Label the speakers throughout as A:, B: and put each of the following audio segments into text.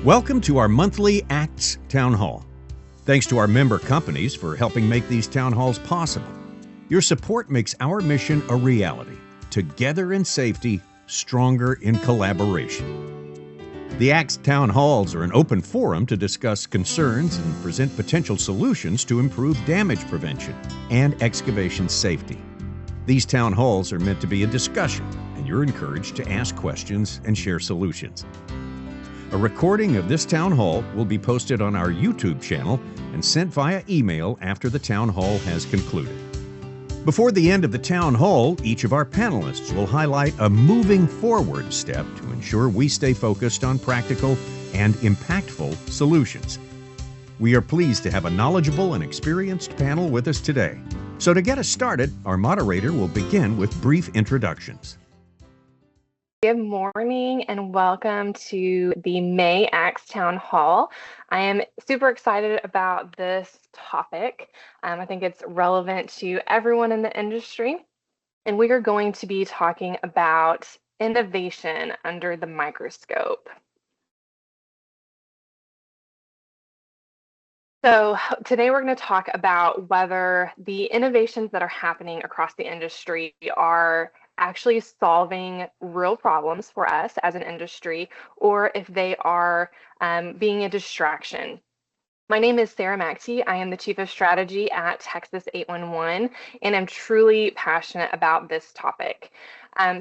A: Welcome to our monthly ACTS Town Hall. Thanks to our member companies for helping make these town halls possible. Your support makes our mission a reality. Together in safety, stronger in collaboration. The ACTS Town Halls are an open forum to discuss concerns and present potential solutions to improve damage prevention and excavation safety. These town halls are meant to be a discussion, and you're encouraged to ask questions and share solutions. A recording of this town hall will be posted on our YouTube channel and sent via email after the town hall has concluded. Before the end of the town hall, each of our panelists will highlight a moving forward step to ensure we stay focused on practical and impactful solutions. We are pleased to have a knowledgeable and experienced panel with us today. So to get us started, our moderator will begin with brief introductions.
B: Good morning and welcome to the May ACTS Town Hall. I am super excited about this topic. I think it's relevant to everyone in the industry, and we are going to be talking about innovation under the microscope. So today we're going to talk about whether the innovations that are happening across the industry are actually solving real problems for us as an industry, or if they are being a distraction. My name is Sarah Maxey. I am the Chief of Strategy at Texas 811, and I'm truly passionate about this topic.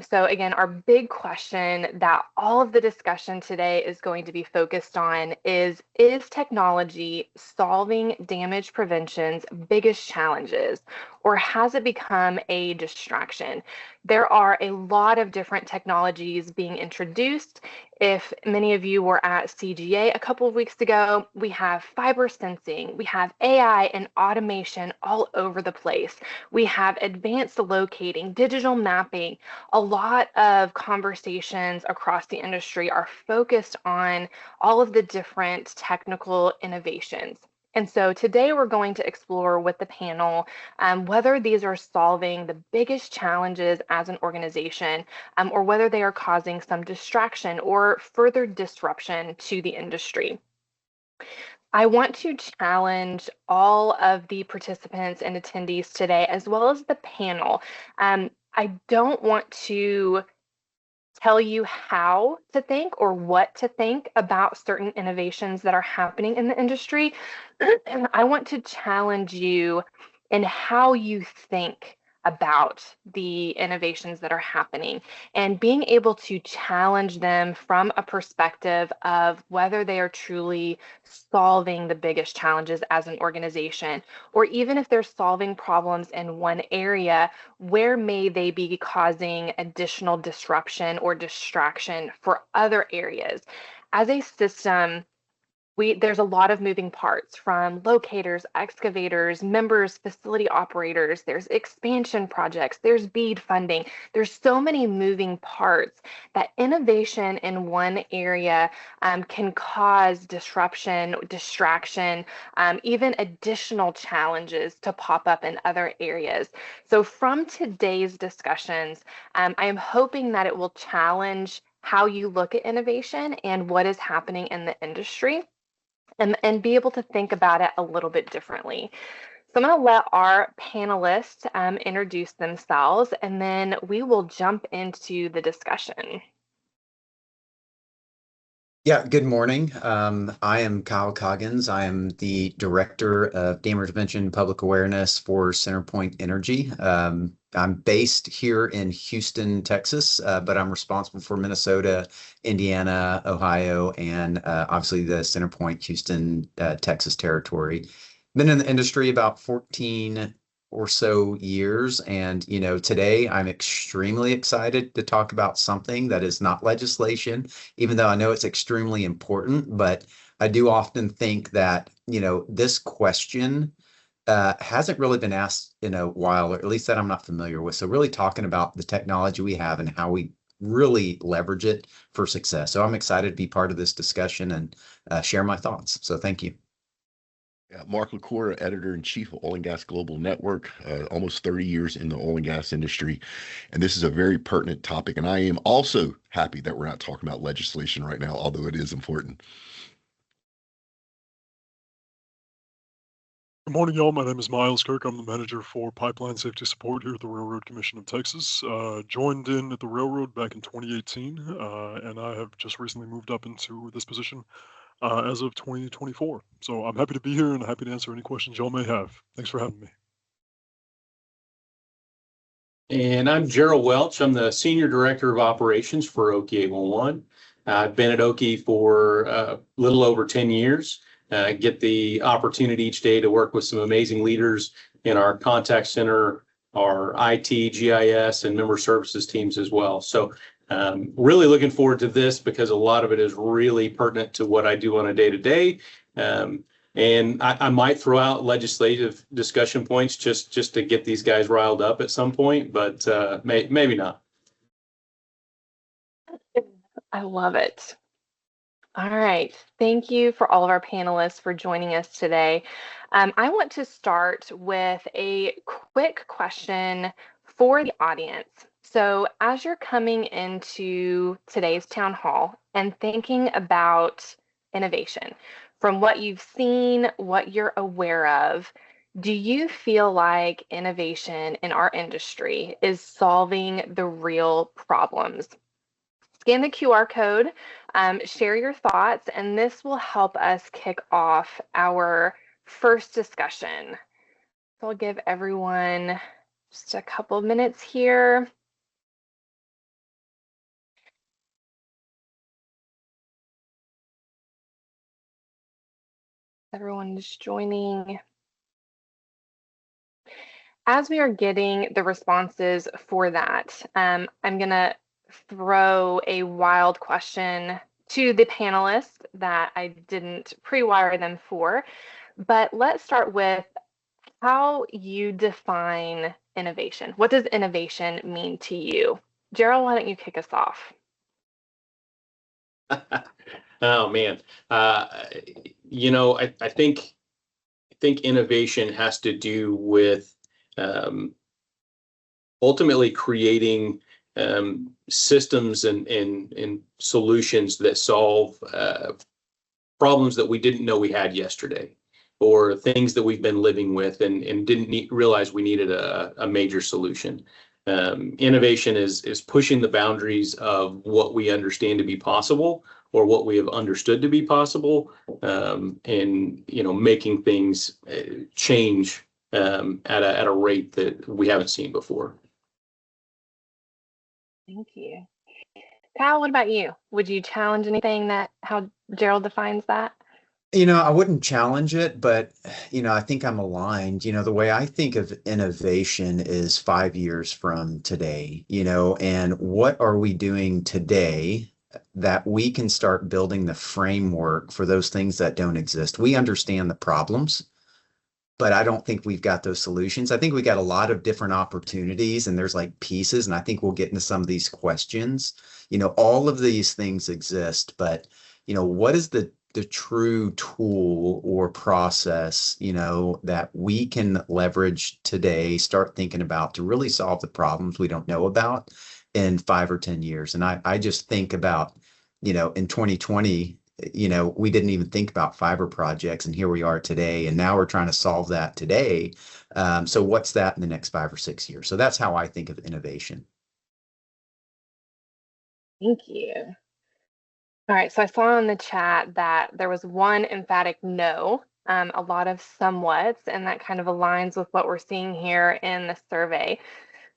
B: So again, our big question that all of the discussion today is going to be focused on is technology solving damage prevention's biggest challenges, or has it become a distraction? There are a lot of different technologies being introduced. If many of you were at CGA a couple of weeks ago, we have fiber sensing, we have AI and automation all over the place. We have advanced locating, digital mapping. A lot of conversations across the industry are focused on all of the different technical innovations. And so today we're going to explore with the panel whether these are solving the biggest challenges as an organization, or whether they are causing some distraction or further disruption to the industry. I want to challenge all of the participants and attendees today, as well as the panel. I don't want to tell you how to think or what to think about certain innovations that are happening in the industry. And I want to challenge you in how you think about the innovations that are happening and being able to challenge them from a perspective of whether they are truly solving the biggest challenges as an organization, or even if they're solving problems in one area, where may they be causing additional disruption or distraction for other areas. As a system, there's a lot of moving parts, from locators, excavators, members, facility operators, there's expansion projects, there's BEAD funding. There's so many moving parts that innovation in one area can cause disruption, distraction, even additional challenges to pop up in other areas. So from today's discussions, I am hoping that it will challenge how you look at innovation and what is happening in the industry, and be able to think about it a little bit differently. So I'm going to let our panelists introduce themselves, and then we will jump into the discussion.
C: Yeah, good morning. I am Kyle Coggins. I am the Director of Damage Prevention Public Awareness for CenterPoint Energy. I'm based here in Houston, Texas, but I'm responsible for Minnesota, Indiana, Ohio, and obviously the CenterPoint Houston, Texas territory. Been in the industry about 14 or so years, and today I'm extremely excited to talk about something that is not legislation, even though I know it's extremely important. But I do often think that this question hasn't really been asked in a while, or at least that I'm not familiar with. So really talking about the technology we have and how we really leverage it for success. So I'm excited to be part of this discussion and share my thoughts. So thank you.
D: Mark LaCour, editor-in-chief of Oil and Gas Global Network, almost 30 years in the oil and gas industry. And this is a very pertinent topic. And I am also happy that we're not talking about legislation right now, although it is important.
E: Good morning, y'all. My name is Miles Kirk. I'm the manager for Pipeline Safety Support here at the Railroad Commission of Texas. Joined in at the railroad back in 2018, and I have just recently moved up into this position as of 2024. So I'm happy to be here and happy to answer any questions y'all may have. Thanks for having me.
F: And I'm Gerald Welch. I'm the Senior Director of Operations for Okie 811. I've been at Okie for a little over 10 years. Get the opportunity each day to work with some amazing leaders in our contact center, our IT, GIS, and member services teams as well. So really looking forward to this because a lot of it is really pertinent to what I do on a day-to-day. And I might throw out legislative discussion points just to get these guys riled up at some point, but maybe not.
B: I love it. All right. Thank you for all of our panelists for joining us today. I want to start with a quick question for the audience. So as you're coming into today's town hall and thinking about innovation, from what you've seen, what you're aware of, do you feel like innovation in our industry is solving the real problems? Scan the QR code, share your thoughts, and this will help us kick off our first discussion. So I'll give everyone just a couple of minutes here. Everyone is joining. As we are getting the responses for that, I'm going to throw a wild question to the panelists that I didn't pre-wire them for. But let's start with how you define innovation. What does innovation mean to you? Gerald, why don't you kick us off?
F: Oh man, I think innovation has to do with ultimately creating systems and solutions that solve problems that we didn't know we had yesterday, or things that we've been living with and didn't realize we needed a major solution. Innovation is pushing the boundaries of what we understand to be possible or what we have understood to be possible, and making things change at a rate that we haven't seen before.
B: Thank you. Kyle, what about you? Would you challenge anything that how Gerald defines that?
C: I wouldn't challenge it, but, I think I'm aligned. The way I think of innovation is 5 years from today, and what are we doing today that we can start building the framework for those things that don't exist? We understand the problems, but I don't think we've got those solutions. I think we got a lot of different opportunities and there's like pieces, and I think we'll get into some of these questions. All of these things exist, but, what is the true tool or process, that we can leverage today, start thinking about to really solve the problems we don't know about in 5 or 10 years. And I just think about, in 2020, we didn't even think about fiber projects, and here we are today, and now we're trying to solve that today. So what's that in the next 5 or 6 years? So that's how I think of innovation.
B: Thank you. All right, so I saw in the chat that there was one emphatic no, a lot of somewhats, and that kind of aligns with what we're seeing here in the survey.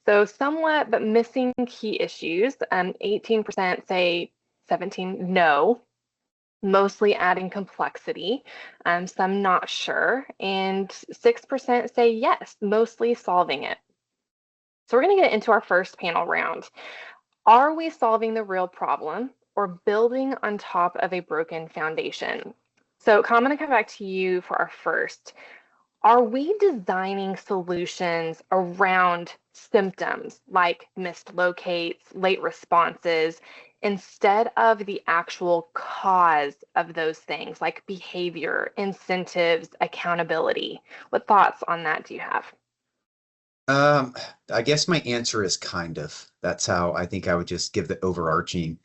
B: So somewhat, but missing key issues. 18% say 17 no, mostly adding complexity, some not sure, and 6% say yes, mostly solving it. So we're going to get into our first panel round. Are we solving the real problem or building on top of a broken foundation? So, Tom, I'm going to come back to you for our first. are we designing solutions around symptoms like missed locates, late responses, instead of the actual cause of those things like behavior, incentives, accountability? What thoughts on that do you have?
C: Um, I guess my answer is kind of. That's how I think I would just give the overarching.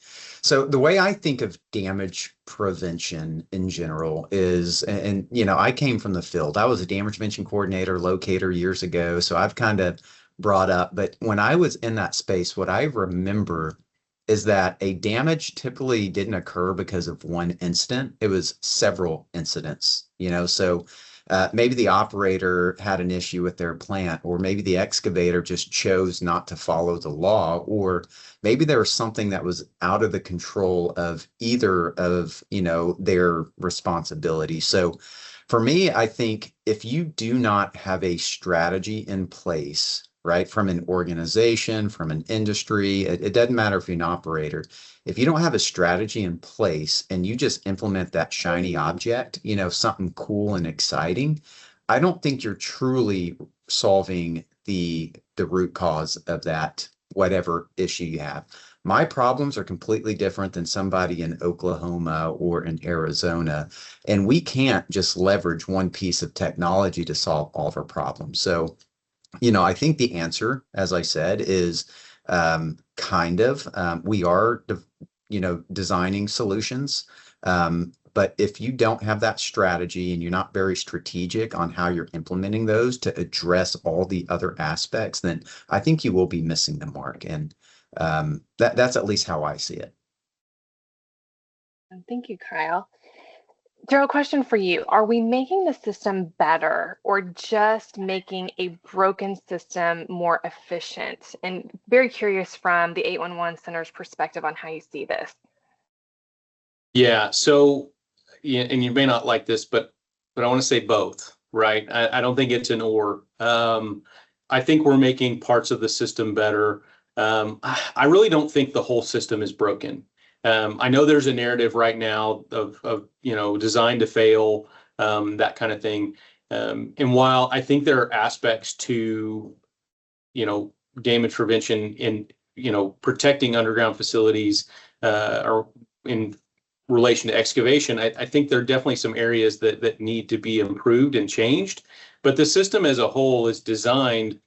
C: So the way I think of damage prevention in general is, I came from the field. I was a damage prevention coordinator, locator years ago. So I've kind of brought up, but when I was in that space, what I remember is that a damage typically didn't occur because of one incident. It was several incidents. So maybe the operator had an issue with their plant, or maybe the excavator just chose not to follow the law, or maybe there was something that was out of the control of either of, their responsibility. So for me, I think if you do not have a strategy in place, right, from an organization, from an industry, it doesn't matter if you're an operator, if you don't have a strategy in place and you just implement that shiny object, something cool and exciting, I don't think you're truly solving the root cause of that whatever issue you have. My problems are completely different than somebody in Oklahoma or in Arizona, and we can't just leverage one piece of technology to solve all of our problems. So I think the answer, as I said, is kind of we are, designing solutions. But if you don't have that strategy and you're not very strategic on how you're implementing those to address all the other aspects, then I think you will be missing the mark. And that's at least how I see it.
B: Thank you, Kyle. Daryl, question for you. Are we making the system better or just making a broken system more efficient? And very curious from the 811 Center's perspective on how you see this.
F: Yeah. So, yeah, and you may not like this, but I want to say both, right? I don't think it's an or. I think we're making parts of the system better. I really don't think the whole system is broken. I know there's a narrative right now of designed to fail, that kind of thing. And while I think there are aspects to damage prevention in protecting underground facilities, or in relation to excavation, I think there are definitely some areas that need to be improved and changed. But the system as a whole is designed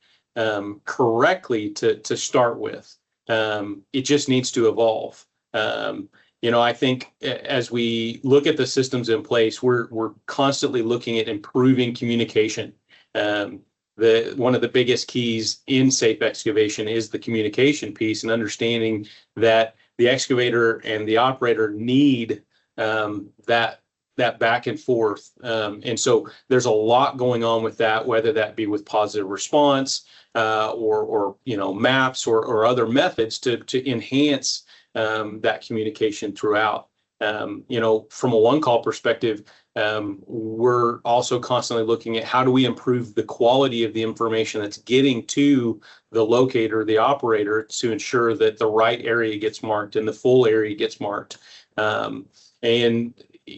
F: correctly to start with. It just needs to evolve. I think as we look at the systems in place, we're constantly looking at improving communication. One of the biggest keys in safe excavation is the communication piece, and understanding that the excavator and the operator need that back and forth. And so there's a lot going on with that, whether that be with positive response, or maps or other methods to enhance that communication throughout. From a one call perspective, we're also constantly looking at how do we improve the quality of the information that's getting to the locator, the operator, to ensure that the right area gets marked and the full area gets marked. And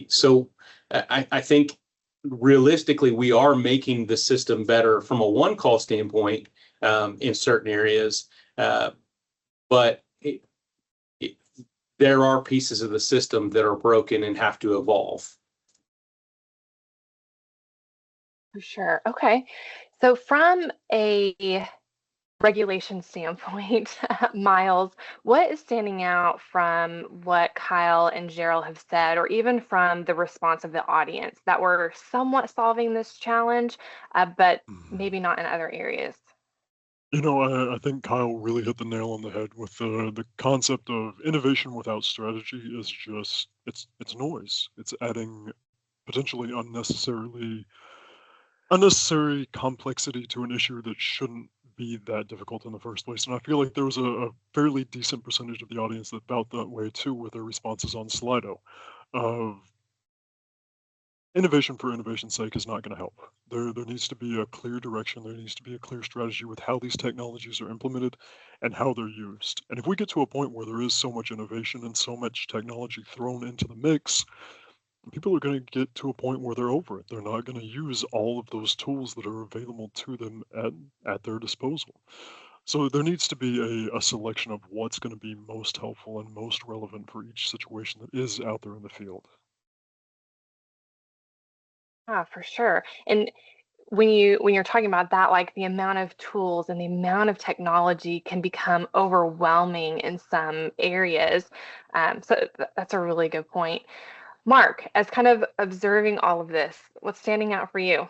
F: so I think realistically, we are making the system better from a one call standpoint, in certain areas. But there are pieces of the system that are broken and have to evolve.
B: For sure. Okay. So from a regulation standpoint, Miles, what is standing out from what Kyle and Gerald have said, or even from the response of the audience, that we're somewhat solving this challenge, but maybe not in other areas?
E: I think Kyle really hit the nail on the head with the concept of innovation without strategy is just it's noise. It's adding potentially unnecessary complexity to an issue that shouldn't be that difficult in the first place. And I feel like there was a fairly decent percentage of the audience that felt that way too with their responses on Slido. Of innovation for innovation's sake is not going to help. There needs to be a clear direction. There needs to be a clear strategy with how these technologies are implemented and how they're used. And if we get to a point where there is so much innovation and so much technology thrown into the mix, people are going to get to a point where they're over it. They're not going to use all of those tools that are available to them at their disposal. So there needs to be a selection of what's going to be most helpful and most relevant for each situation that is out there in the field.
B: Yeah, for sure. And when you're talking about that, like the amount of tools and the amount of technology can become overwhelming in some areas. That's a really good point. Mark, as kind of observing all of this, what's standing out for you?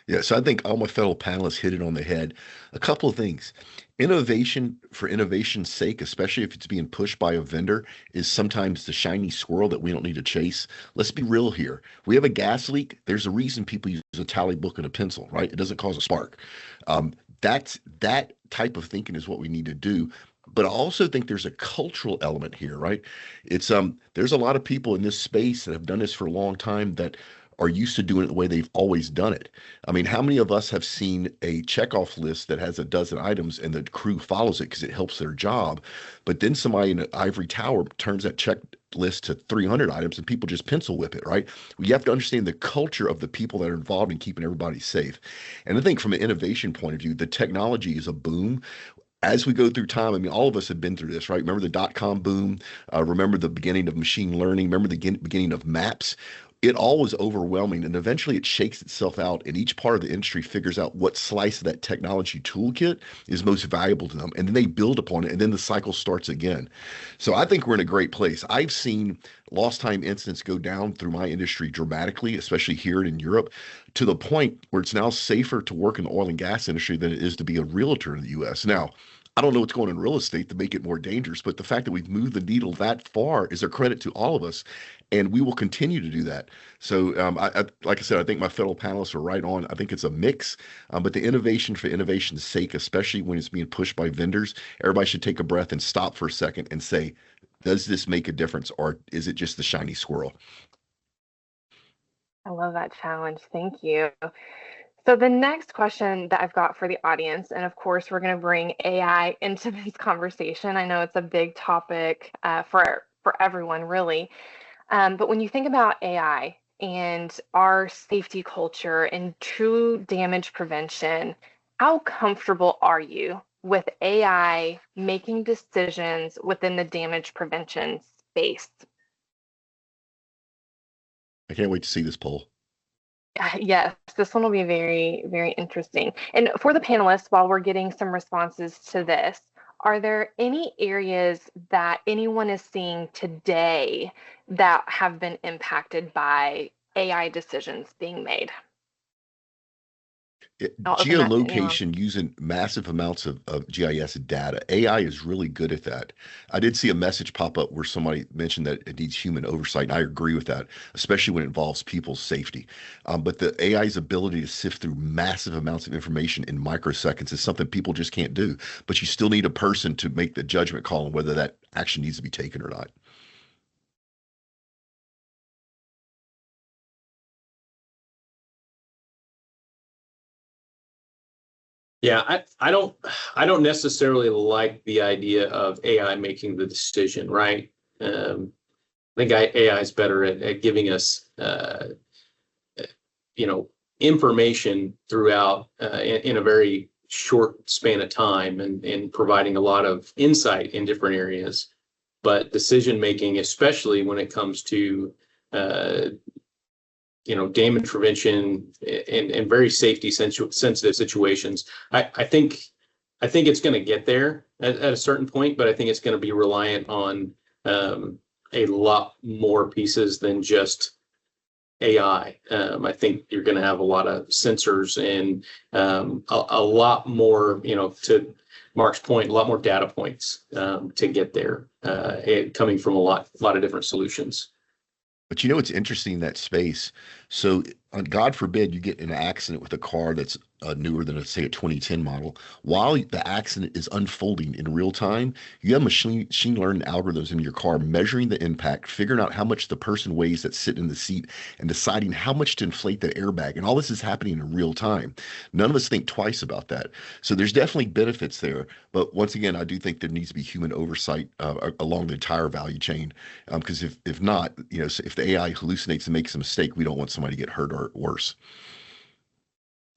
D: Yeah, so I think all my fellow panelists hit it on the head. A couple of things. Innovation for innovation's sake, especially if it's being pushed by a vendor, is sometimes the shiny squirrel that we don't need to chase. Let's be real here. We have a gas leak. There's a reason people use a tally book and a pencil, right? It doesn't cause a spark. That type of thinking is what we need to do. But I also think there's a cultural element here, right? It's there's a lot of people in this space that have done this for a long time that are used to doing it the way they've always done it. I mean, how many of us have seen a checkoff list that has a dozen items and the crew follows it because it helps their job? But then somebody in an ivory tower turns that checklist to 300 items and people just pencil whip it, right? You have to understand the culture of the people that are involved in keeping everybody safe. And I think from an innovation point of view, the technology is a boom as we go through time. I mean, all of us have been through this, right? Remember the dot-com boom? Remember the beginning of machine learning? Remember the beginning of maps? It all was overwhelming, and eventually it shakes itself out, and each part of the industry figures out what slice of that technology toolkit is most valuable to them, and then they build upon it, and then the cycle starts again. So I think we're in a great place. I've seen lost time incidents go down through my industry dramatically, especially here in Europe, to the point where it's now safer to work in the oil and gas industry than it is to be a realtor in the US. Now, I don't know what's going on in real estate to make it more dangerous, but the fact that we've moved the needle that far is a credit to all of us, and we will continue to do that. So, like I said, I think my fellow panelists are right on. I think it's a mix, but the innovation for innovation's sake, especially when it's being pushed by vendors, everybody should take a breath and stop for a second and say, does this make a difference, or is it just the shiny squirrel?
B: I love that challenge. Thank you. So the next question that I've got for the audience, and of course, we're going to bring AI into this conversation. I know it's a big topic for everyone, really. But when you think about AI and our safety culture and true damage prevention, how comfortable are you with AI making decisions within the damage prevention space?
D: I can't wait to see this poll.
B: Yes, this one will be very, very interesting. And for the panelists, while we're getting some responses to this, are there any areas that anyone is seeing today that have been impacted by AI decisions being made? I'll open that to anyone.
D: Geolocation using massive amounts of GIS data. AI is really good at that. I did see a message pop up where somebody mentioned that it needs human oversight, and I agree with that, especially when it involves people's safety. But the AI's ability to sift through massive amounts of information in microseconds is something people just can't do. But you still need a person to make the judgment call on whether that action needs to be taken or not.
F: Yeah, I don't necessarily like the idea of AI making the decision, right? I think AI is better at giving us information throughout in a very short span of time and providing a lot of insight in different areas. But decision making, especially when it comes to uh, damage prevention and very safety sensitive situations. I think it's going to get there at a certain point, but I think it's going to be reliant on a lot more pieces than just AI. I think you're going to have a lot of sensors and a lot more, to Mark's point, a lot more data points to get there, coming from a lot of different solutions.
D: But you know what's interesting in that space? So God forbid you get in an accident with a car that's newer than, say, a 2010 model. While the accident is unfolding in real time, you have machine learning algorithms in your car measuring the impact, figuring out how much the person weighs that's sitting in the seat, and deciding how much to inflate the airbag. And all this is happening in real time. None of us think twice about that. So there's definitely benefits there. But once again, I do think there needs to be human oversight along the entire value chain. Because if not, if the AI hallucinates and makes a mistake, we don't want somebody to get hurt or worse.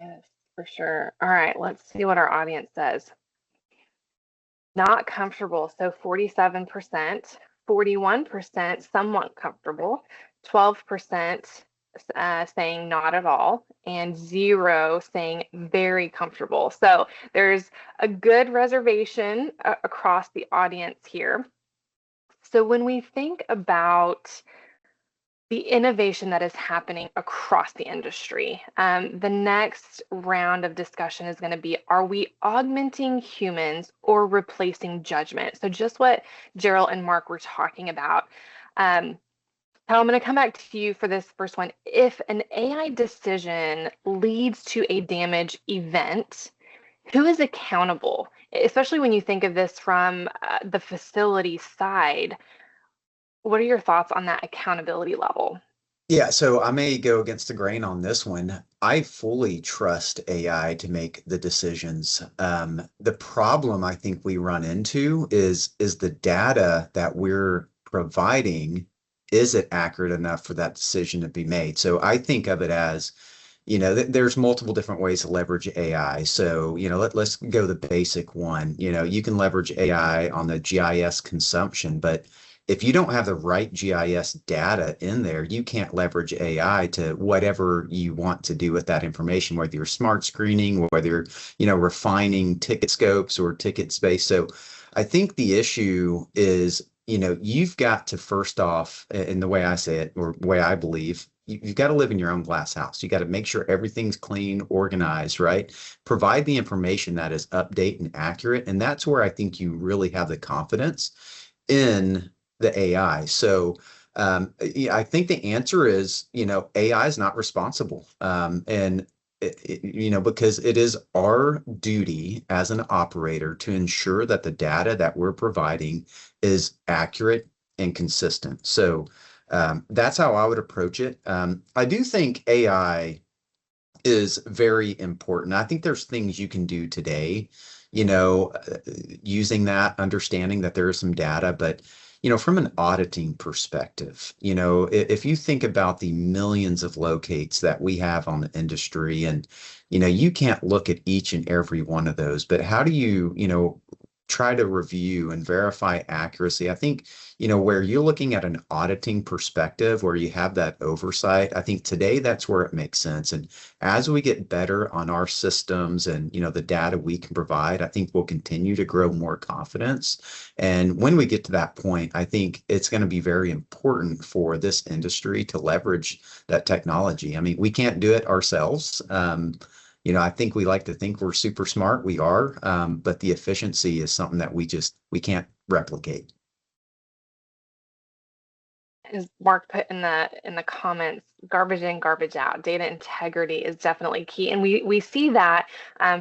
B: Yes, for sure. All right, let's see what our audience says. Not comfortable. So 47%, 41% somewhat comfortable, 12% saying not at all, and 0 saying very comfortable. So there's a good reservation across the audience here. So when we think about the innovation that is happening across the industry, the next round of discussion is going to be, are we augmenting humans or replacing judgment? So just what Gerald and Mark were talking about. Kyle, I'm going to come back to you for this first one. If an AI decision leads to a damage event, who is accountable? Especially when you think of this from the facility side. What are your thoughts on that accountability level?
C: Yeah, so I may go against the grain on this one. I fully trust AI to make the decisions. The problem I think we run into is the data that we're providing, is it accurate enough for that decision to be made? So I think of it as, there's multiple different ways to leverage AI. So, let's go the basic one. You can leverage AI on the GIS consumption, but if you don't have the right GIS data in there, you can't leverage AI to whatever you want to do with that information, whether you're smart screening, whether you're, refining ticket scopes or ticket space. So I think the issue is, you've got to first off, in the way I say it, or way I believe, you've got to live in your own glass house. You got to make sure everything's clean, organized, right? Provide the information that is update and accurate. And that's where I think you really have the confidence in the AI. So I think the answer is, AI is not responsible. And because it is our duty as an operator to ensure that the data that we're providing is accurate and consistent. So that's how I would approach it. I do think AI is very important. I think there's things you can do today, using that, understanding that there is some data, but from an auditing perspective, if you think about the millions of locates that we have on the industry, and you can't look at each and every one of those, but how do you try to review and verify accuracy? I think, where you're looking at an auditing perspective where you have that oversight, I think today that's where it makes sense. And as we get better on our systems and, the data we can provide, I think we'll continue to grow more confidence. And when we get to that point, I think it's going to be very important for this industry to leverage that technology. I mean, we can't do it ourselves. I think we like to think we're super smart. We are, but the efficiency is something that we can't replicate.
B: As Mark put in the comments, garbage in, garbage out. Data integrity is definitely key, and we see that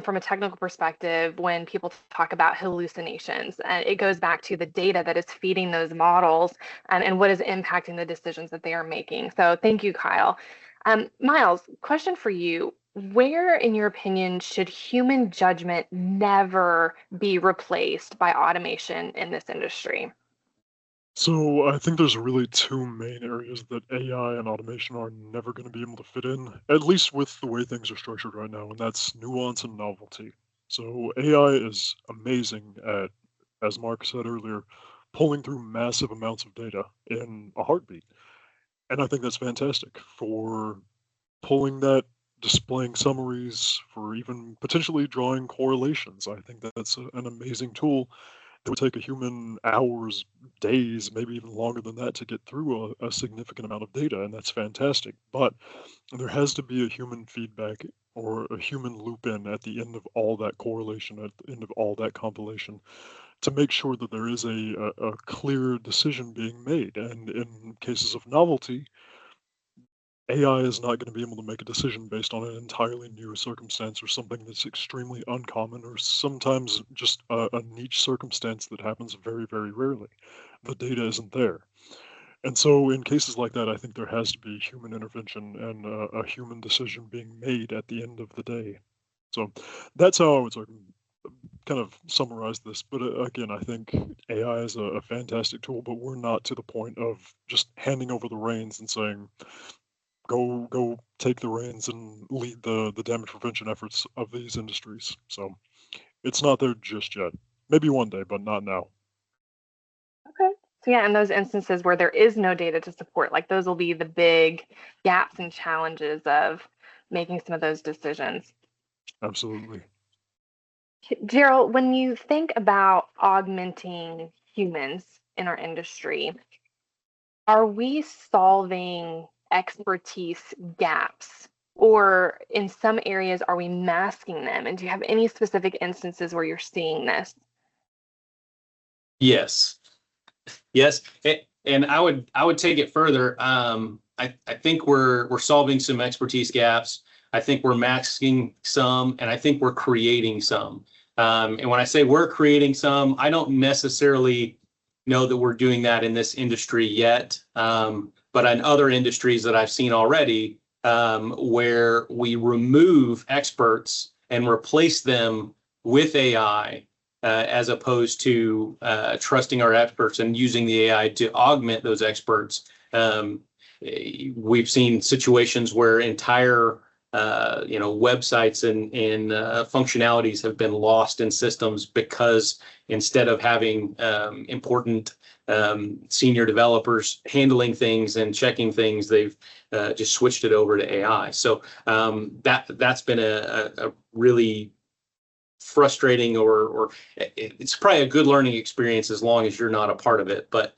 B: from a technical perspective when people talk about hallucinations. And it goes back to the data that is feeding those models and what is impacting the decisions that they are making. So thank you, Kyle. Miles, question for you. Where, in your opinion, should human judgment never be replaced by automation in this industry?
E: So I think there's really two main areas that AI and automation are never going to be able to fit in, at least with the way things are structured right now, and that's nuance and novelty. So AI is amazing at, as Mark said earlier, pulling through massive amounts of data in a heartbeat. And I think that's fantastic for pulling that, displaying summaries, for even potentially drawing correlations. I think that's an amazing tool. It would take a human hours, days, maybe even longer than that to get through a significant amount of data, and that's fantastic. But there has to be a human feedback or a human loop in at the end of all that correlation, at the end of all that compilation, to make sure that there is a clear decision being made. And in cases of novelty, AI is not going to be able to make a decision based on an entirely new circumstance or something that's extremely uncommon or sometimes just a niche circumstance that happens very, very rarely. The data isn't there. And so, in cases like that, I think there has to be human intervention and a human decision being made at the end of the day. So, that's how I would sort of kind of summarize this. But again, I think AI is a fantastic tool, but we're not to the point of just handing over the reins and saying, go take the reins and lead the damage prevention efforts of these industries. So it's not there just yet. Maybe one day, but not now.
B: Okay. So yeah, in those instances where there is no data to support, like those will be the big gaps and challenges of making some of those decisions.
E: Absolutely.
B: Gerald, when you think about augmenting humans in our industry, are we solving expertise gaps? Or in some areas, are we masking them? And do you have any specific instances where you're seeing this?
F: Yes. Yes. And I would take it further. I think we're solving some expertise gaps. I think we're masking some, and I think we're creating some. And when I say we're creating some, I don't necessarily know that we're doing that in this industry yet. But in other industries that I've seen already, where we remove experts and replace them with AI, as opposed to trusting our experts and using the AI to augment those experts. We've seen situations where entire websites and functionalities have been lost in systems because instead of having important senior developers handling things and checking things, they've just switched it over to AI. So that's been a really frustrating, or it's probably a good learning experience as long as you're not a part of it. But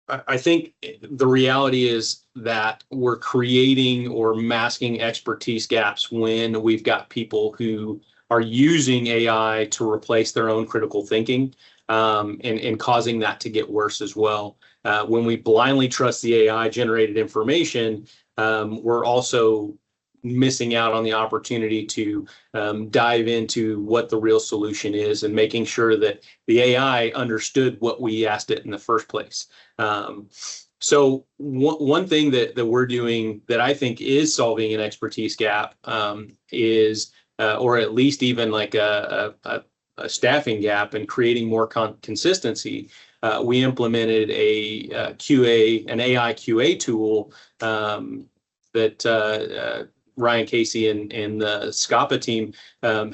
F: I think the reality is that we're creating or masking expertise gaps when we've got people who are using AI to replace their own critical thinking, and causing that to get worse as well. When we blindly trust the AI generated information, we're also missing out on the opportunity to dive into what the real solution is and making sure that the AI understood what we asked it in the first place. So one thing that we're doing that I think is solving an expertise gap is, or at least even like a staffing gap and creating more consistency. We implemented an AI QA tool that Ryan Casey and the SCAPA team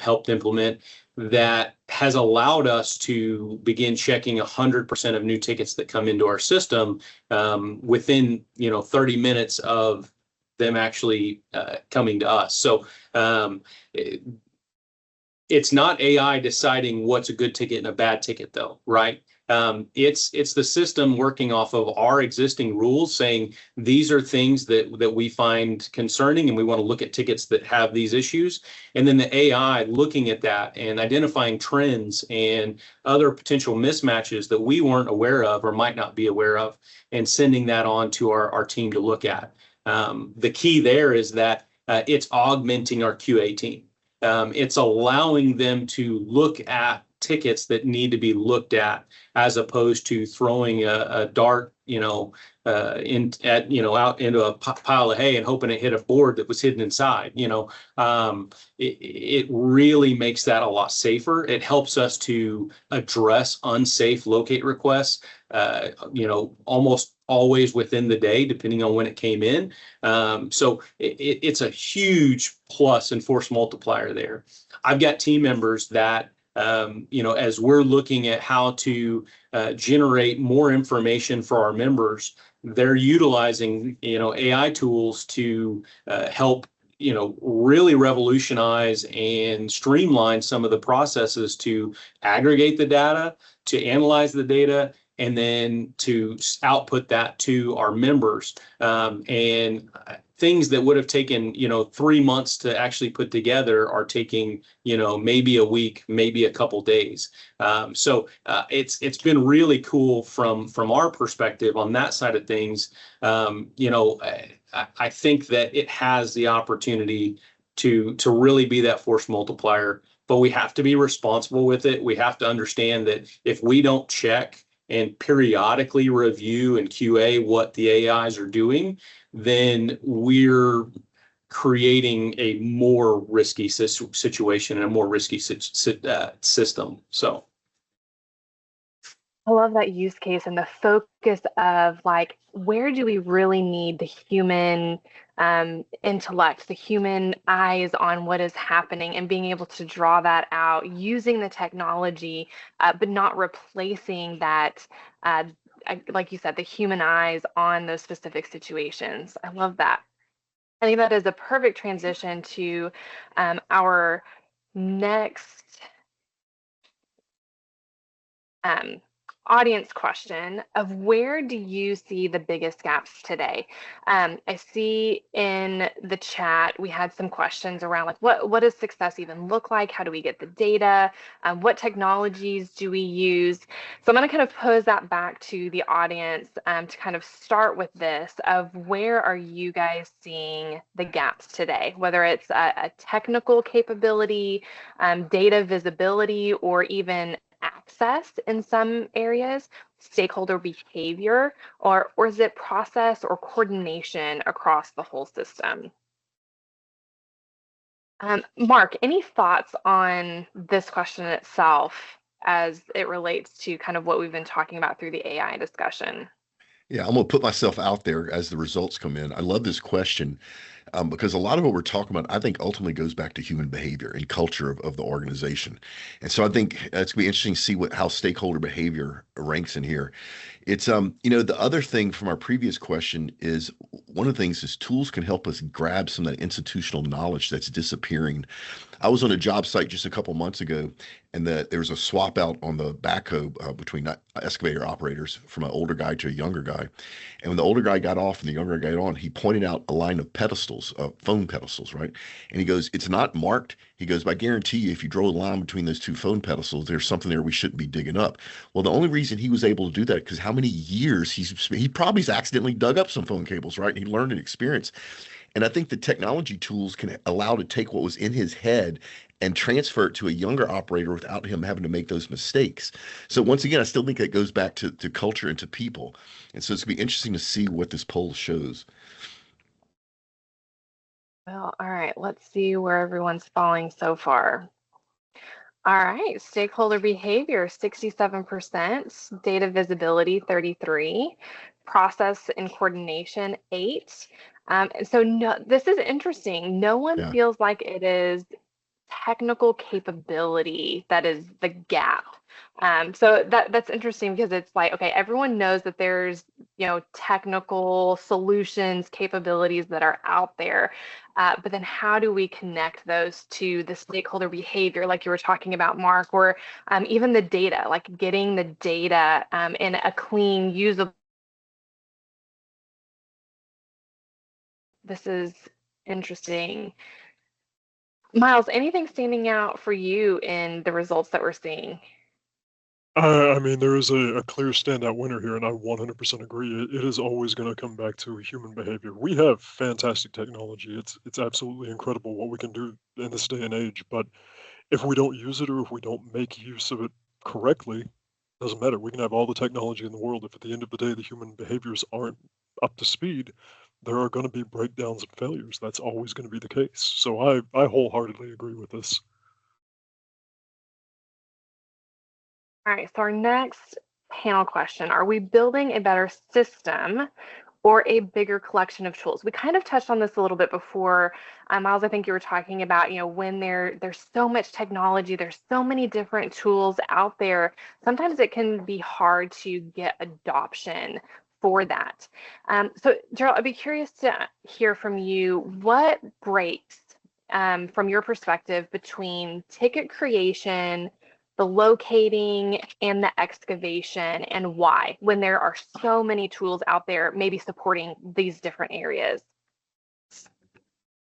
F: helped implement, that has allowed us to begin checking 100% of new tickets that come into our system within 30 minutes of them actually coming to us. So it's not AI deciding what's a good ticket and a bad ticket, though, right? It's the system working off of our existing rules, saying these are things that we find concerning, and we want to look at tickets that have these issues. And then the AI looking at that and identifying trends and other potential mismatches that we weren't aware of or might not be aware of, and sending that on to our team to look at. The key there is that it's augmenting our QA team. It's allowing them to look at tickets that need to be looked at, as opposed to throwing a dart, out into a pile of hay and hoping it hit a board that was hidden inside. It really makes that a lot safer. It helps us to address unsafe locate requests, almost always within the day, depending on when it came in. So it's a huge plus and force multiplier there. I've got team members that, as we're looking at how to generate more information for our members, they're utilizing, AI tools to help, really revolutionize and streamline some of the processes to aggregate the data, to analyze the data, and then to output that to our members. And things that would have taken, 3 months to actually put together are taking, maybe a week, maybe a couple days. So it's been really cool from our perspective on that side of things. I think that it has the opportunity to really be that force multiplier, but we have to be responsible with it. We have to understand that if we don't check and periodically review and QA what the AIs are doing, then we're creating a more risky situation and a more risky system. So
B: I love that use case and the focus of like, where do we really need the human intellect, the human eyes on what is happening, and being able to draw that out using the technology, but not replacing that, like you said, the human eyes on those specific situations. I love that. I think that is a perfect transition to our next audience question of where do you see the biggest gaps today? I see in the chat we had some questions around like what does success even look like? How do we get the data? What technologies do we use? So I'm going to kind of pose that back to the audience to kind of start with this of where are you guys seeing the gaps today, whether it's a technical capability, data visibility, or even access in some areas, stakeholder behavior, or is it process or coordination across the whole system? Mark, any thoughts on this question itself as it relates to kind of what we've been talking about through the AI discussion?
D: Yeah, I'm going to put myself out there as the results come in. I love this question because a lot of what we're talking about, I think, ultimately goes back to human behavior and culture of the organization. And so I think it's going to be interesting to see how stakeholder behavior ranks in here. It's the other thing from our previous question is one of the things is tools can help us grab some of that institutional knowledge that's disappearing. I was on a job site just a couple months ago, and there was a swap out on the backhoe between excavator operators from an older guy to a younger guy. And when the older guy got off and the younger guy got on, he pointed out a line of pedestals, phone pedestals, right? And he goes, "It's not marked." He goes, "But I guarantee you, if you draw a line between those two phone pedestals, there's something there we shouldn't be digging up." Well, the only reason he was able to do that because how many years he probably accidentally dug up some phone cables, right? And he learned an experience. And I think the technology tools can allow to take what was in his head and transfer it to a younger operator without him having to make those mistakes. So once again, I still think that goes back to culture and to people. And so it's going to be interesting to see what this poll shows.
B: Well, all right, let's see where everyone's falling so far. All right, stakeholder behavior, 67%, data visibility, 33%, process and coordination, 8%. And so no, this is interesting. No one feels like it is technical capability that is the gap. So that's interesting because it's like, okay, everyone knows that there's, technical solutions, capabilities that are out there. But then how do we connect those to the stakeholder behavior, like you were talking about, Mark, or even the data, like getting the data in a clean, usable. This is interesting. Miles, anything standing out for you in the results that we're seeing?
E: I mean, there is a clear standout winner here, and I 100% agree. It is always going to come back to human behavior. We have fantastic technology. It's absolutely incredible what we can do in this day and age. But if we don't use it or if we don't make use of it correctly, it doesn't matter. We can have all the technology in the world. If at the end of the day the human behaviors aren't up to speed, there are going to be breakdowns and failures. That's always going to be the case. So I wholeheartedly agree with this.
B: All right, so our next panel question, are we building a better system or a bigger collection of tools? We kind of touched on this a little bit before. Miles, I think you were talking about, when there's so much technology, there's so many different tools out there, sometimes it can be hard to get adoption for that. So Gerald, I'd be curious to hear from you, what breaks from your perspective between ticket creation, the locating and the excavation, and why, when there are so many tools out there maybe supporting these different areas?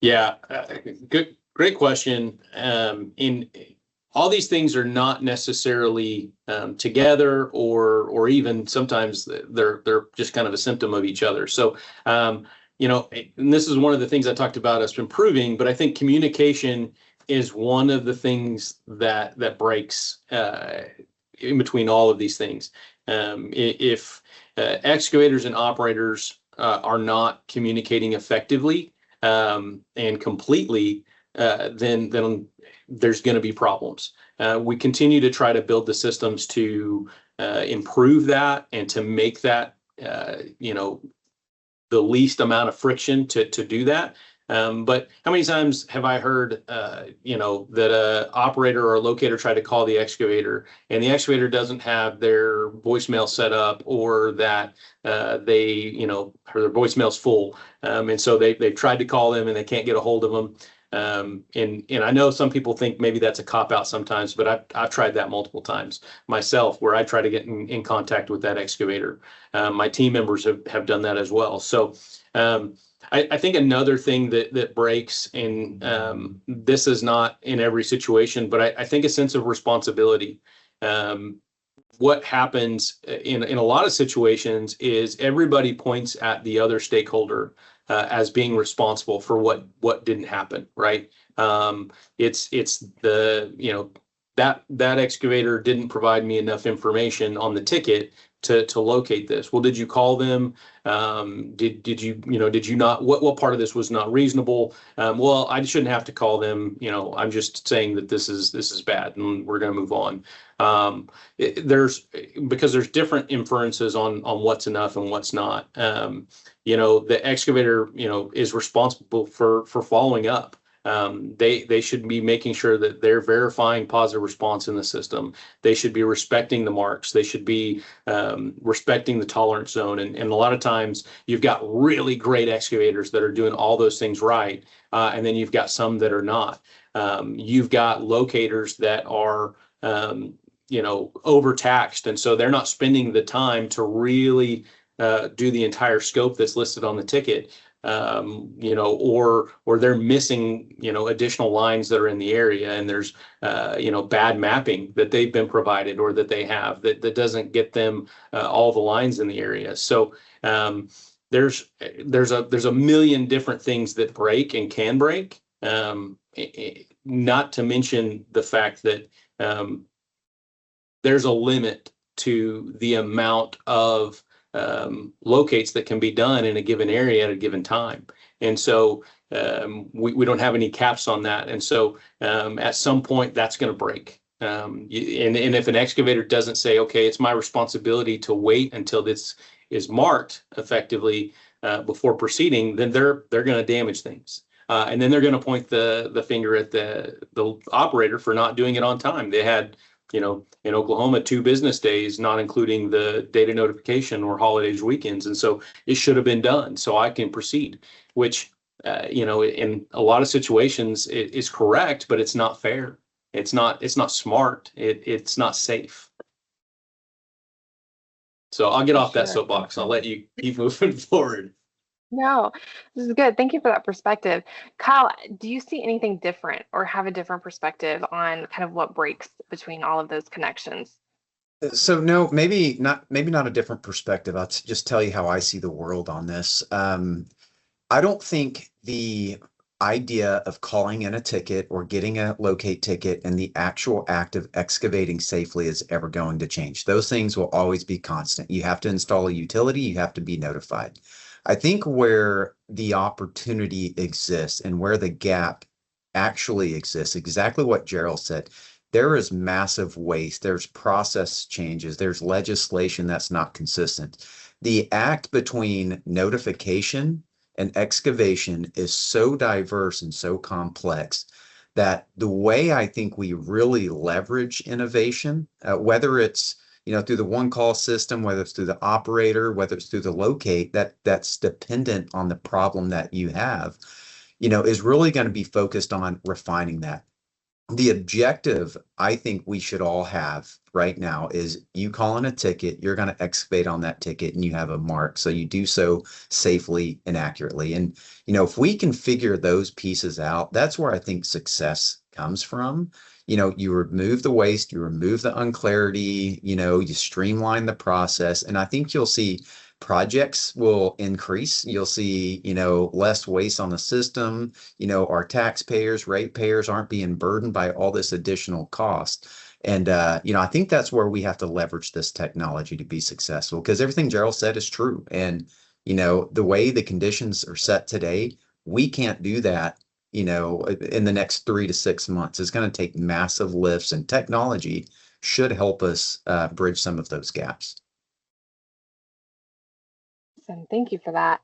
F: Yeah, great question. In all these things are not necessarily together, or even sometimes they're just kind of a symptom of each other. So, and this is one of the things I talked about us improving, but I think communication is one of the things that breaks in between all of these things. If excavators and operators are not communicating effectively and completely, then there's going to be problems. We continue to try to build the systems to improve that and to make that the least amount of friction to do that. But how many times have I heard, that a operator or a locator try to call the excavator and the excavator doesn't have their voicemail set up, or that or their voicemail's full. And so they've tried to call them and they can't get a hold of them. And I know some people think maybe that's a cop out sometimes, but I've tried that multiple times myself, where I try to get in contact with that excavator. My team members have done that as well. So I think another thing that breaks, and this is not in every situation, but I think a sense of responsibility. What happens in a lot of situations is everybody points at the other stakeholder as being responsible for what didn't happen, right? It's the that excavator didn't provide me enough information on the ticket to locate this. Well, did you call them? Did you not? What part of this was not reasonable? Well, I shouldn't have to call them. I'm just saying that this is bad, and we're going to move on. Because there's different inferences on what's enough and what's not. The excavator, is responsible for following up. They should be making sure that they're verifying positive response in the system. They should be respecting the marks. They should be respecting the tolerance zone. And a lot of times you've got really great excavators that are doing all those things right. And then you've got some that are not. You've got locators that are overtaxed. And so they're not spending the time to really do the entire scope that's listed on the ticket. Or they're missing, additional lines that are in the area, and there's, bad mapping that they've been provided or that they have that doesn't get them all the lines in the area. So there's a million different things that break and can break. Not to mention the fact that there's a limit to the amount of locates that can be done in a given area at a given time. And so we don't have any caps on that. And so at some point that's going to break. And if an excavator doesn't say, okay, it's my responsibility to wait until this is marked effectively before proceeding, then they're going to damage things. And then they're going to point the finger at the operator for not doing it on time. They had, in Oklahoma, 2 business days, not including the data notification or holidays, weekends. And so it should have been done so I can proceed, which, in a lot of situations it is correct, but it's not fair. It's not smart. It's not safe. So I'll get off that soapbox. I'll let you keep moving forward.
B: No, this is good. Thank you for that perspective. Kyle, do you see anything different or have a different perspective on kind of what breaks between all of those connections?
C: So no, maybe not a different perspective. I'll just tell you how I see the world on this. I don't think the idea of calling in a ticket or getting a locate ticket and the actual act of excavating safely is ever going to change. Those things will always be constant. You have to install a utility, you have to be notified. I think where the opportunity exists and where the gap actually exists, exactly what Gerald said, there is massive waste, there's process changes, there's legislation that's not consistent. The act between notification and excavation is so diverse and so complex that the way I think we really leverage innovation, whether it's through the one call system, whether it's through the operator, whether it's through the locate, that's dependent on the problem that you have, is really going to be focused on refining that. the objective I think we should all have right now is you call in a ticket, you're going to excavate on that ticket and you have a mark. So you do so safely and accurately. And, if we can figure those pieces out, that's where I think success comes from. You remove the waste, you remove the unclarity, you streamline the process. And I think you'll see projects will increase. You'll see, less waste on the system. Our taxpayers, ratepayers aren't being burdened by all this additional cost. And, I think that's where we have to leverage this technology to be successful, because everything Gerald said is true. And, the way the conditions are set today, we can't do that, in the next 3 to 6 months. It's going to take massive lifts, and technology should help us bridge some of those gaps.
B: Awesome. Thank you for that.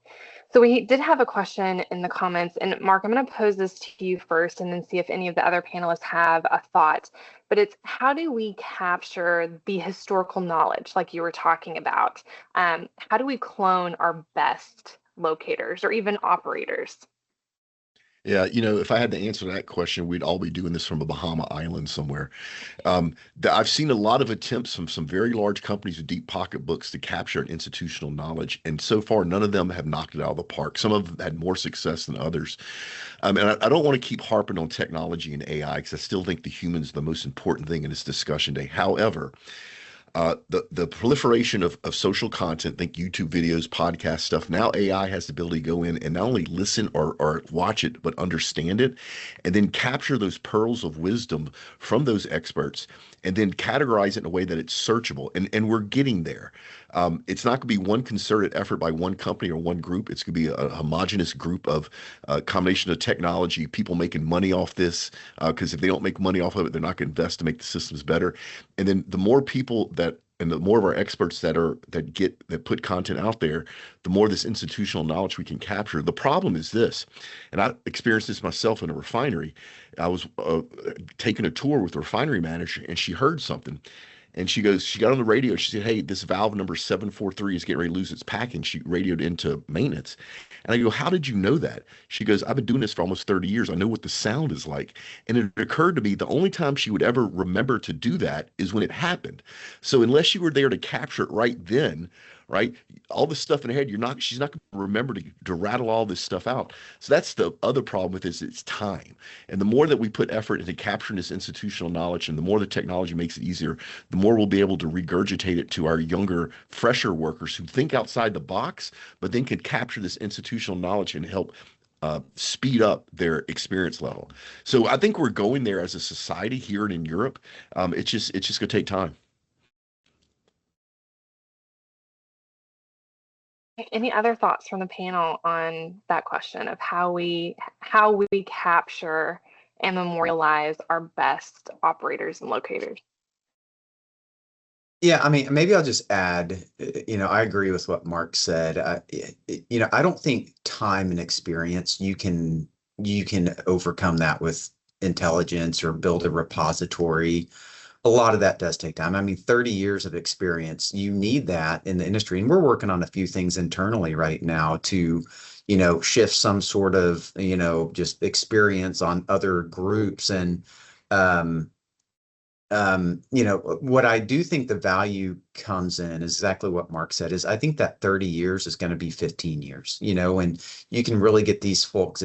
B: So we did have a question in the comments, and Mark, I'm going to pose this to you first and then see if any of the other panelists have a thought. But it's, how do we capture the historical knowledge like you were talking about? How do we clone our best locators or even operators?
D: Yeah, if I had to answer that question, we'd all be doing this from a Bahama island somewhere. I've seen a lot of attempts from some very large companies with deep pocketbooks to capture institutional knowledge, and so far, none of them have knocked it out of the park. Some of them had more success than others. And I don't want to keep harping on technology and AI, because I still think the human's the most important thing in this discussion today. However, the proliferation of social content, think YouTube videos, podcast stuff. Now AI has the ability to go in and not only listen or watch it, but understand it, and then capture those pearls of wisdom from those experts, and then categorize it in a way that it's searchable. And we're getting there. It's not going to be one concerted effort by one company or one group. It's going to be a homogenous group of combination of technology, people making money off this, because if they don't make money off of it, they're not going to invest to make the systems better. And then the more people and the more of our experts that put content out there, the more this institutional knowledge we can capture. The problem is this, and I experienced this myself in a refinery. I was taking a tour with the refinery manager, and she heard something. And she got on the radio. She said, "Hey, this valve number 743 is getting ready to lose its packing." She radioed into maintenance. And I go, "How did you know that?" She goes, "I've been doing this for almost 30 years. I know what the sound is like." And it occurred to me the only time she would ever remember to do that is when it happened. So unless you were there to capture it right then, right, all this stuff in her head, she's not going to remember to rattle all this stuff out. So that's the other problem with this, it's time. And the more that we put effort into capturing this institutional knowledge, and the more the technology makes it easier, the more we'll be able to regurgitate it to our younger, fresher workers who think outside the box, but then can capture this institutional knowledge and help speed up their experience level. So I think we're going there as a society here and in Europe. It's just going to take time.
B: Any other thoughts from the panel on that question of how we capture and memorialize our best operators and locators?
C: Yeah, I mean, maybe I'll just add, I agree with what Mark said. I don't think time and experience, you can overcome that with intelligence or build a repository. A lot of that does take time. I mean, 30 years of experience, you need that in the industry. And we're working on a few things internally right now to, shift some sort of, just experience on other groups. And, what I do think the value comes in is exactly what Mark said, is I think that 30 years is going to be 15 years, and you can really get these folks,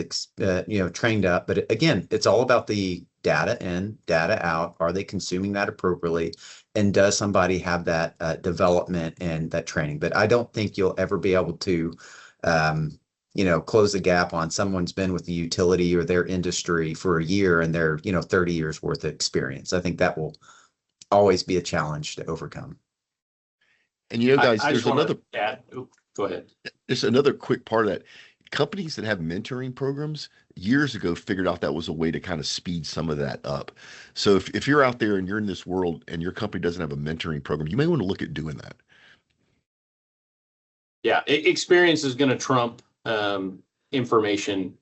C: trained up. But again, it's all about the data in, data out. Are they consuming that appropriately? And does somebody have that development and that training? But I don't think you'll ever be able to, close the gap on someone's been with the utility or their industry for a year and they're, 30 years worth of experience. I think that will always be a challenge to overcome.
D: And guys, there's another.
F: Go ahead.
D: There's another quick part of that. Companies that have mentoring programs years ago figured out that was a way to kind of speed some of that up. So if you're out there and you're in this world and your company doesn't have a mentoring program, you may want to look at doing that.
F: Yeah, experience is going to trump information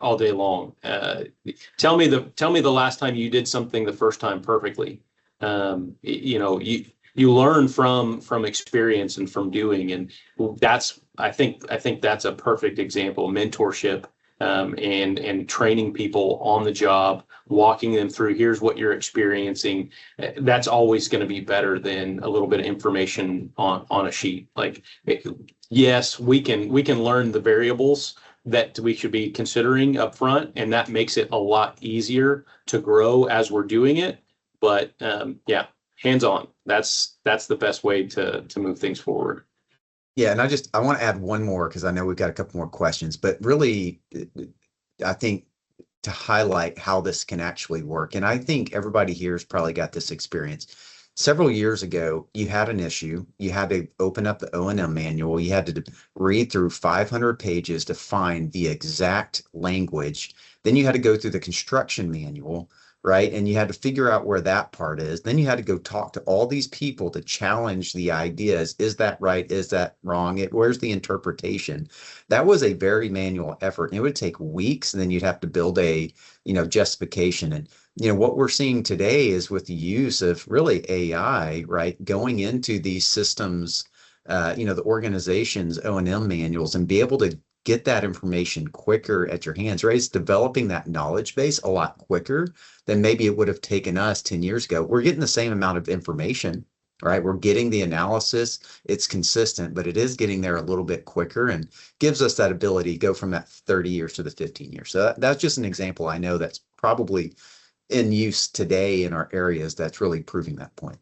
F: all day long. Tell me the last time you did something the first time perfectly. You learn from experience and from doing, and I think that's a perfect example. Mentorship and training people on the job, walking them through, here's what you're experiencing. That's always going to be better than a little bit of information on a sheet. Like, yes, we can learn the variables that we should be considering up front, and that makes it a lot easier to grow as we're doing it. But yeah, hands-on. That's the best way to move things forward.
C: Yeah, and I want to add one more because I know we've got a couple more questions, but really, I think to highlight how this can actually work, and I think everybody here has probably got this experience. Several years ago, you had an issue, you had to open up the O&M manual, you had to read through 500 pages to find the exact language. Then you had to go through the construction manual, right? And you had to figure out where that part is. Then you had to go talk to all these people to challenge the ideas. Is that right? Is that wrong? Where's the interpretation? That was a very manual effort. And it would take weeks, and then you'd have to build a, justification. And, what we're seeing today is with the use of really AI, right, going into these systems, the organization's O&M manuals, and be able to get that information quicker at your hands, right? It's developing that knowledge base a lot quicker than maybe it would have taken us 10 years ago. We're getting the same amount of information, right? We're getting the analysis. It's consistent, but it is getting there a little bit quicker and gives us that ability to go from that 30 years to the 15 years. So that's just an example I know that's probably in use today in our areas that's really proving that point.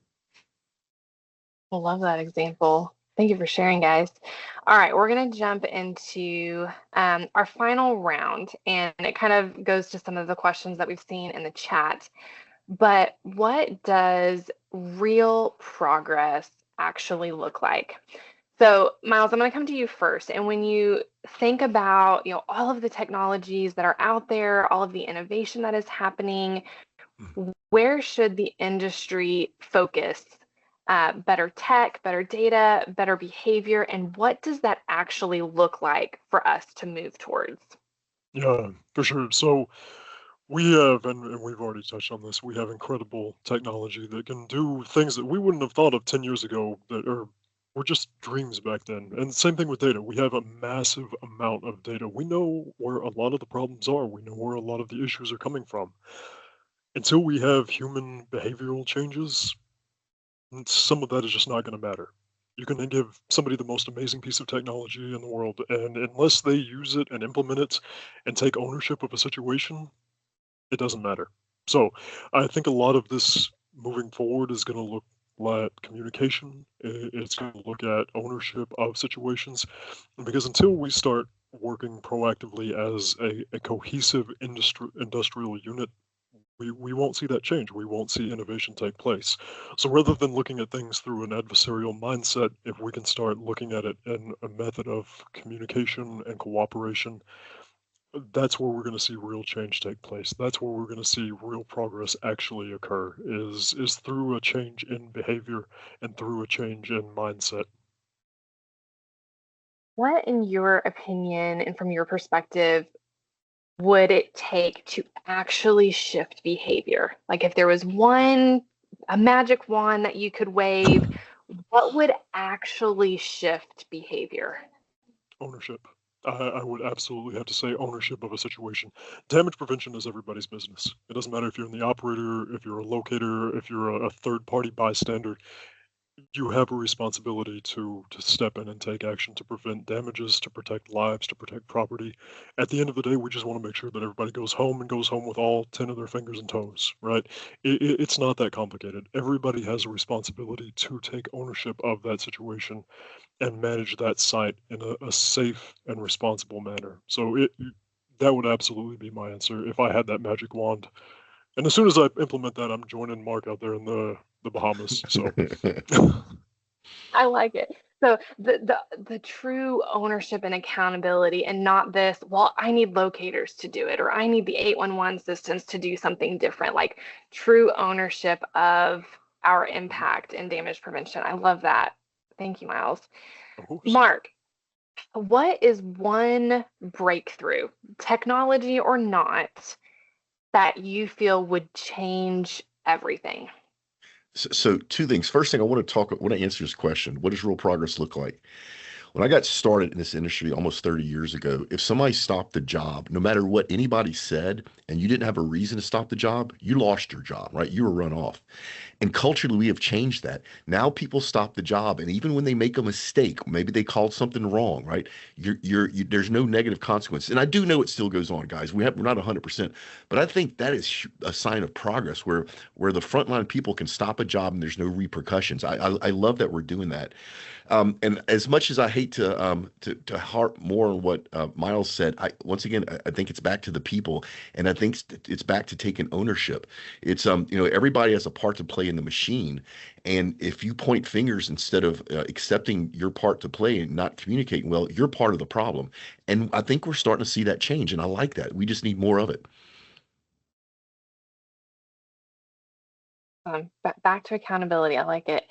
B: I love that example. Thank you for sharing, guys. All right, we're going to jump into our final round, and it kind of goes to some of the questions that we've seen in the chat. But what does real progress actually look like? So, Miles, I'm going to come to you first. And when you think about, all of the technologies that are out there, all of the innovation that is happening, where should the industry focus? Better tech, better data, better behavior, and what does that actually look like for us to move towards?
E: Yeah, for sure. So we have, and we've already touched on this, we have incredible technology that can do things that we wouldn't have thought of 10 years ago that were just dreams back then. And same thing with data. We have a massive amount of data. We know where a lot of the problems are. We know where a lot of the issues are coming from. Until we have human behavioral changes, some of that is just not going to matter. You can give somebody the most amazing piece of technology in the world, and unless they use it and implement it and take ownership of a situation, it doesn't matter. So I think a lot of this moving forward is going to look at communication. It's going to look at ownership of situations, because until we start working proactively as a cohesive industrial unit, we won't see that change. We won't see innovation take place. So rather than looking at things through an adversarial mindset, if we can start looking at it in a method of communication and cooperation, that's where we're going to see real change take place. That's where we're going to see real progress actually occur, is through a change in behavior and through a change in mindset.
B: What, in your opinion and from your perspective, would it take to actually shift behavior? Like, if there was a magic wand that you could wave, what would actually shift behavior?
E: Ownership. I would absolutely have to say ownership of a situation. Damage prevention is everybody's business. It doesn't matter if you're in the operator, if you're a locator, if you're a third-party bystander. You have a responsibility to step in and take action to prevent damages, to protect lives, to protect property. At the end of the day, we just want to make sure that everybody goes home and goes home with all 10 of their fingers and toes, right? It's not that complicated. Everybody has a responsibility to take ownership of that situation and manage that site in a safe and responsible manner. So that would absolutely be my answer if I had that magic wand. And as soon as I implement that, I'm joining Mark out there in the Bahamas. So
B: I like it. So the true ownership and accountability, and not this, well, I need locators to do it, or I need the 811 systems to do something different. Like, true ownership of our impact and damage prevention. I love that. Thank you, Miles. Mark, what is one breakthrough, technology or not, that you feel would change everything?
D: So two things. First thing, I want to answer this question. What does real progress look like? When I got started in this industry almost 30 years ago, if somebody stopped the job, no matter what anybody said, and you didn't have a reason to stop the job, you lost your job, right? You were run off. And culturally, we have changed that. Now people stop the job, and even when they make a mistake, maybe they called something wrong, right? There's no negative consequence. And I do know it still goes on, guys. We're not 100%, but I think that is a sign of progress where the frontline people can stop a job and there's no repercussions. I love that we're doing that. And as much as I hate to harp more on what Miles said, once again I think it's back to the people, and I think it's back to taking ownership. It's everybody has a part to play in the machine, and if you point fingers instead of accepting your part to play and not communicating well, you're part of the problem. And I think we're starting to see that change, and I like that. We just need more of it.
B: Back to accountability. I like it.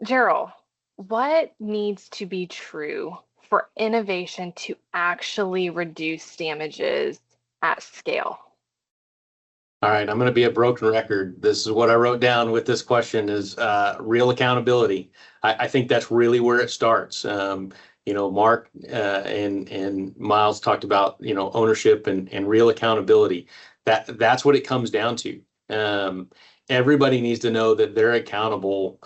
B: Gerald, what needs to be true for innovation to actually reduce damages at scale?
F: All right, I'm going to be a broken record. This is what I wrote down with this question is real accountability. I think that's really where it starts. Mark and Miles talked about, ownership and real accountability. That's what it comes down to. Everybody needs to know that they're accountable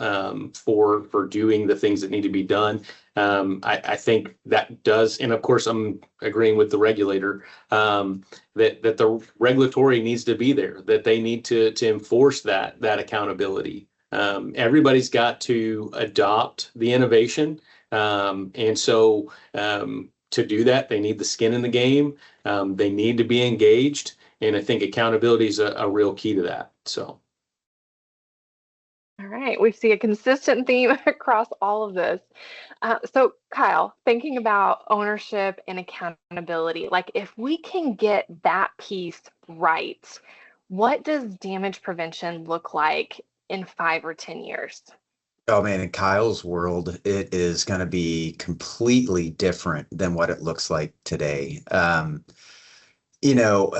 F: for doing the things that need to be done. I think that does, and of course, I'm agreeing with the regulator that the regulatory needs to be there, that they need to enforce that accountability. Everybody's got to adopt the innovation, and so to do that, they need the skin in the game. They need to be engaged, and I think accountability is a real key to that. So.
B: All right, we see a consistent theme across all of this. So Kyle, thinking about ownership and accountability, like if we can get that piece right, what does damage prevention look like in 5 or 10 years?
C: Oh man, in Kyle's world, it is going to be completely different than what it looks like today. You know,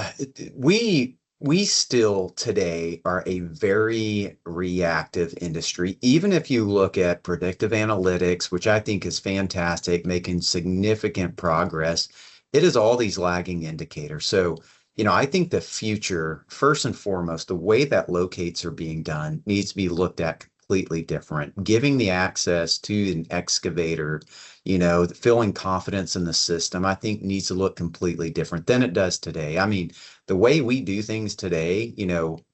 C: we still today are a very reactive industry. Even if you look at predictive analytics, which I think is fantastic, making significant progress, it is all these lagging indicators. So, I think the future, first and foremost, the way that locates are being done needs to be looked at completely different. Giving the access to an excavator, feeling confidence in the system, I think needs to look completely different than it does today. I mean, the way we do things today,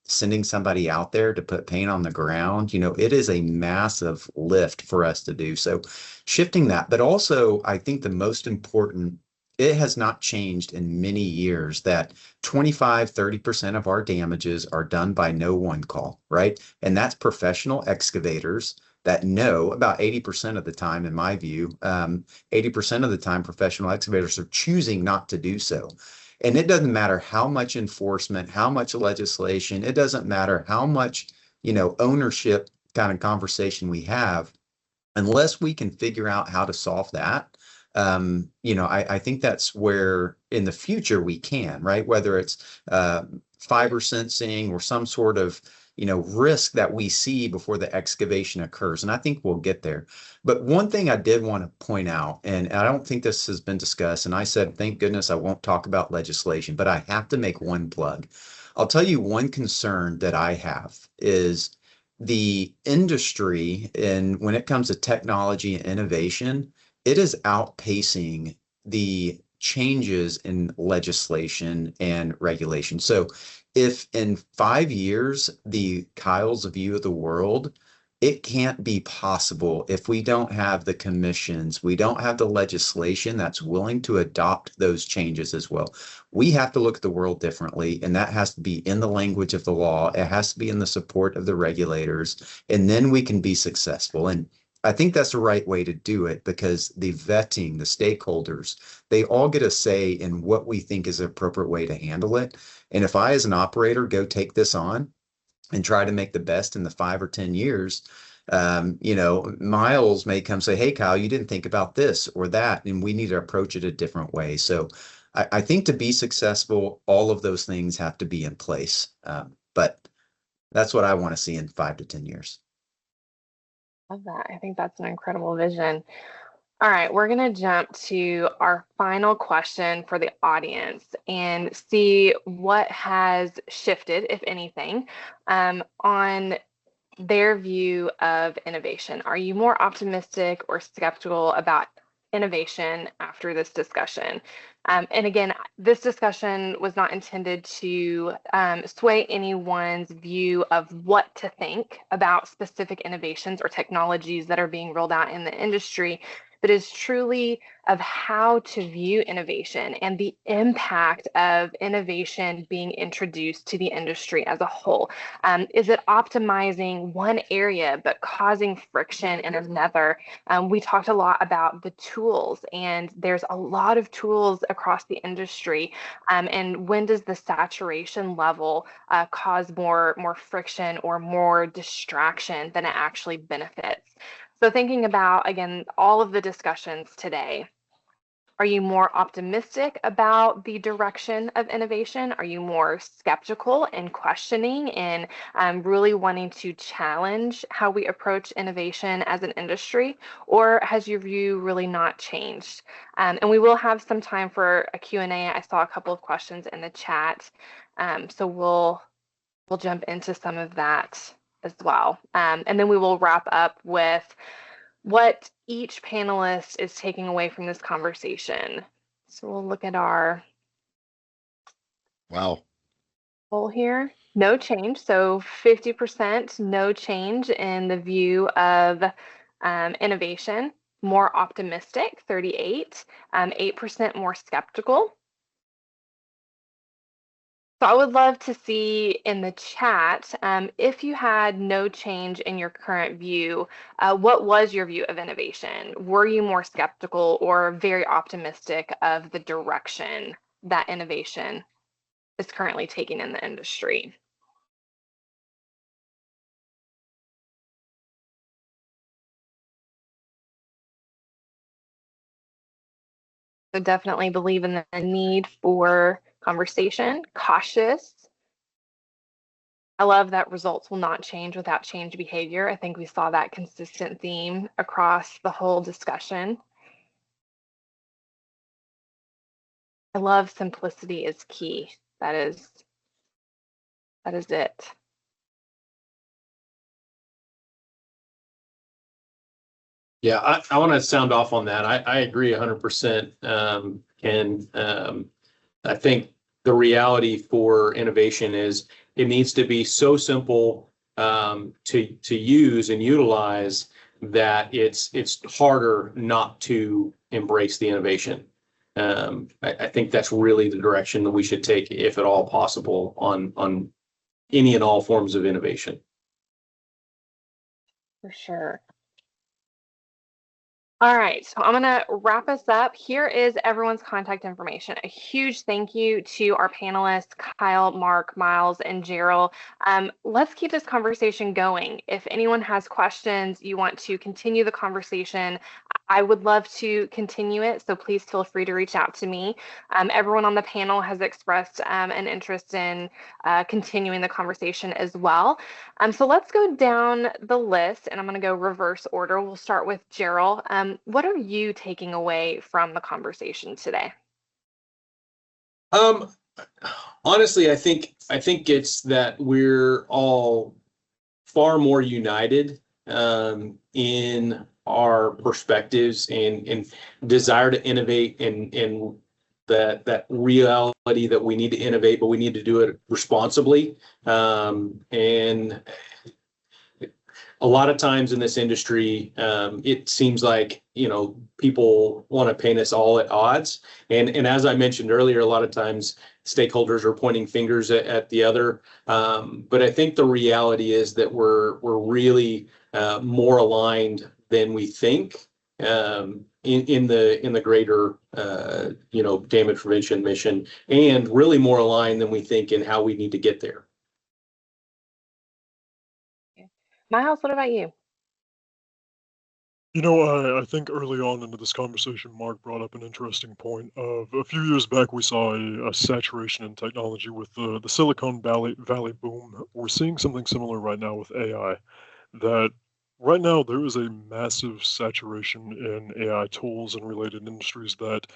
C: sending somebody out there to put paint on the ground, it is a massive lift for us to do. So shifting that, but also I think the most important, it has not changed in many years that 25-30% of our damages are done by no one call, right? And that's professional excavators that know about 80% of the time, in my view, 80% of the time, professional excavators are choosing not to do so. And it doesn't matter how much enforcement, how much legislation, it doesn't matter how much, ownership kind of conversation we have, unless we can figure out how to solve that. I think that's where in the future we can, right? Whether it's fiber sensing or some sort of, risk that we see before the excavation occurs. And I think we'll get there. But one thing I did want to point out, and I don't think this has been discussed, and I said, thank goodness I won't talk about legislation, but I have to make one plug. I'll tell you one concern that I have is the industry, and when it comes to technology and innovation, it is outpacing the changes in legislation and regulation. So if in 5 years, the Kyle's view of the world, it can't be possible if we don't have the commissions, we don't have the legislation that's willing to adopt those changes as well. We have to look at the world differently, and that has to be in the language of the law. It has to be in the support of the regulators, and then we can be successful. And I think that's the right way to do it because the vetting, the stakeholders, they all get a say in what we think is an appropriate way to handle it. And if I, as an operator, go take this on and try to make the best in the 5 or 10 years, Miles may come say, hey, Kyle, you didn't think about this or that, and we need to approach it a different way. So I think to be successful, all of those things have to be in place. But that's what I want to see in 5 to 10 years.
B: Love that. I think that's an incredible vision. All right, we're going to jump to our final question for the audience and see what has shifted, if anything, on their view of innovation. Are you more optimistic or skeptical about innovation after this discussion? And again, this discussion was not intended to sway anyone's view of what to think about specific innovations or technologies that are being rolled out in the industry, but is truly of how to view innovation and the impact of innovation being introduced to the industry as a whole. Is it optimizing one area but causing friction in another? We talked a lot about the tools, and there's a lot of tools across the industry. And when does the saturation level cause more friction or more distraction than it actually benefits? So thinking about, again, all of the discussions today, are you more optimistic about the direction of innovation? Are you more skeptical and questioning and really wanting to challenge how we approach innovation as an industry? Or has your view really not changed? And we will have some time for a Q&A. I saw a couple of questions in the chat. So we'll jump into some of that as well. And then we will wrap up with what each panelist is taking away from this conversation. So we'll look at our poll here. No change. So 50% no change in the view of innovation. More optimistic, 38, 8% more skeptical. So I would love to see in the chat, if you had no change in your current view, what was your view of innovation? Were you more skeptical or very optimistic of the direction that innovation is currently taking in the industry? So definitely believe in the need for conversation, cautious. I love that results will not change without change behavior. I think we saw that consistent theme across the whole discussion. I love simplicity is key. That is it.
F: Yeah, I want to sound off on that. I agree 100%. I think the reality for innovation is it needs to be so simple to use and utilize that it's harder not to embrace the innovation. I think that's really the direction that we should take, if at all possible, on any and all forms of innovation.
B: For sure. All right, so I'm gonna wrap us up. Here is everyone's contact information. A huge thank you to our panelists, Kyle, Mark, Miles, and Gerald. Let's keep this conversation going. If anyone has questions, you want to continue the conversation, I would love to continue it, so please feel free to reach out to me. Everyone on the panel has expressed an interest in continuing the conversation as well. So let's go down the list, and I'm going to go reverse order. We'll start with Gerald. What are you taking away from the conversation today?
F: Honestly, I think it's that we're all far more united in our perspectives and desire to innovate, and that reality that we need to innovate, but we need to do it responsibly. And a lot of times in this industry, it seems like, people want to paint us all at odds. And as I mentioned earlier, a lot of times stakeholders are pointing fingers at the other. But I think the reality is that we're really more aligned than we think in the greater damage prevention mission, and really more aligned than we think in how we need to get there.
B: Miles, what about you?
E: I think early on into this conversation, Mark brought up an interesting point of a few years back, we saw a saturation in technology with the Silicon Valley boom. We're seeing something similar right now with AI, that Right now, there is a massive saturation in AI tools and related industries that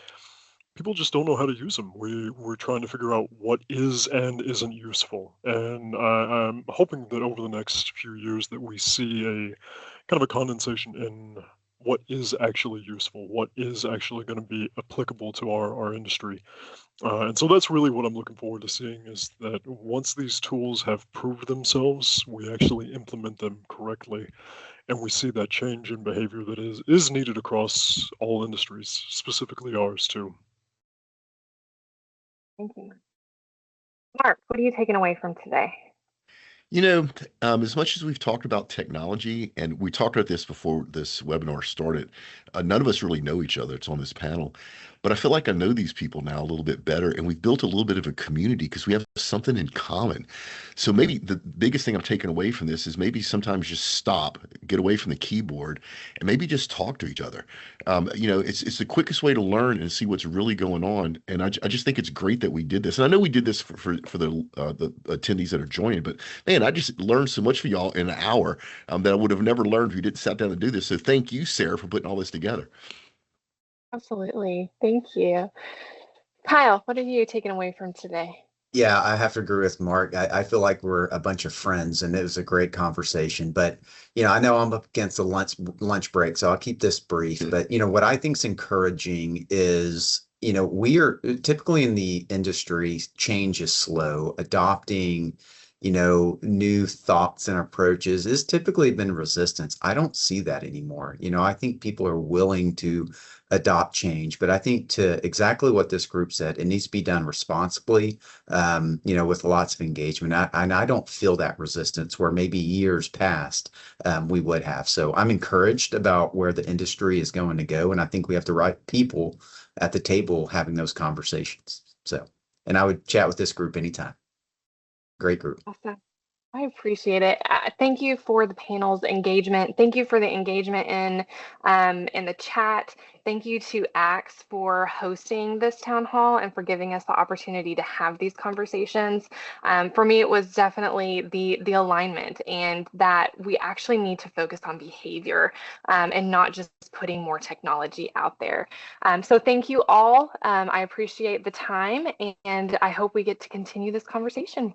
E: people just don't know how to use them. We're trying to figure out what is and isn't useful, and I'm hoping that over the next few years that we see a kind of a condensation in what is actually useful, what is actually going to be applicable to our industry. And so that's really what I'm looking forward to seeing is that once these tools have proved themselves, we actually implement them correctly, and we see that change in behavior that is needed across all industries, specifically ours too.
B: Thank you. Mark, what are you taking away from today?
D: As much as we've talked about technology, and we talked about this before this webinar started, none of us really know each other. It's on this panel. But I feel like I know these people now a little bit better, and we've built a little bit of a community because we have something in common. So maybe the biggest thing I'm taking away from this is maybe sometimes just stop, get away from the keyboard, and maybe just talk to each other. It's the quickest way to learn and see what's really going on. And I just think it's great that we did this. And I know we did this for the attendees that are joining, but man, I just learned so much for y'all in an hour that I would have never learned if you didn't sit down and do this. So thank you, Sarah, for putting all this together.
B: Absolutely. Thank you. Kyle, what are you taking away from today?
C: Yeah, I have to agree with Mark. I feel like we're a bunch of friends, and it was a great conversation. But I know I'm up against the lunch break, so I'll keep this brief. But what I think is encouraging is we are typically in the industry, change is slow. Adopting new thoughts and approaches is typically been resistance. I don't see that anymore. I think people are willing to adopt change, but I think to exactly what this group said, it needs to be done responsibly, with lots of engagement. I don't feel that resistance where maybe years past we would have. So I'm encouraged about where the industry is going to go, and I think we have the right people at the table having those conversations. So, and I would chat with this group anytime. Great group.
B: Awesome. I appreciate it. Thank you for the panel's engagement. Thank you for the engagement in the chat. Thank you to Axe for hosting this town hall and for giving us the opportunity to have these conversations. For me, it was definitely the alignment and that we actually need to focus on behavior and not just putting more technology out there. So thank you all. I appreciate the time, and I hope we get to continue this conversation.